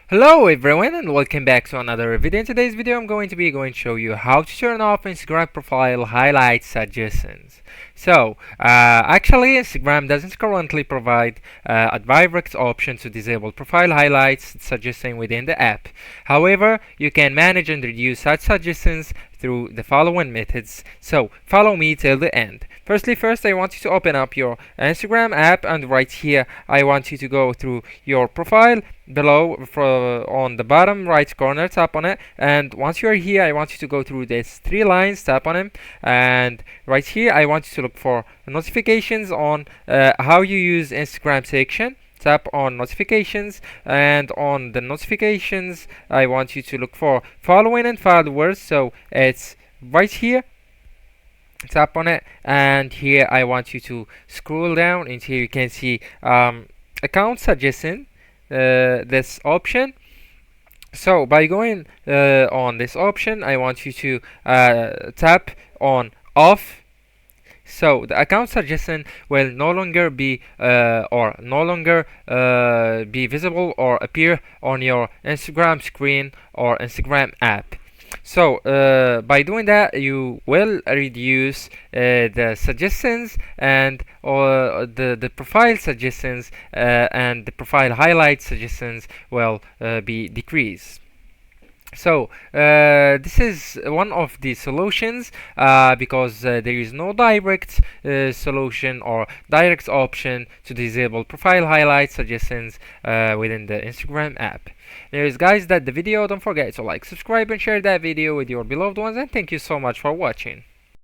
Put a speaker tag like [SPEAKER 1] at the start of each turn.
[SPEAKER 1] Hello everyone and welcome back to another video. In today's video I'm going to show you how to turn off Instagram profile highlight suggestions. Actually Instagram doesn't currently provide a direct option to disable profile highlights suggesting within the app. However, you can manage and reduce such suggestions through the following methods. So follow me till the end. First I want you to open up your Instagram app, and right here I want you to go through your profile below on the bottom right corner, tap on it, and once you're here I want you to go through these three lines, tap on them, and right here I want you to look for notifications on how you use Instagram section. Tap on notifications, and on the notifications I want you to look for following and followers, so it's right here. Tap on it, and here I want you to scroll down, and here you can see account suggestion, this option. So by going on this option I want you to tap on off. So the account suggestion will no longer be be visible or appear on your Instagram screen or Instagram app. So by doing that, you will reduce the suggestions and the profile suggestions, and the profile highlight suggestions will be decreased. So this is one of the solutions, because there is no direct solution or direct option to disable profile highlight suggestions within the Instagram app. There is, guys, that the video. Don't forget to like, subscribe, and share that video with your beloved ones, and thank you so much for watching.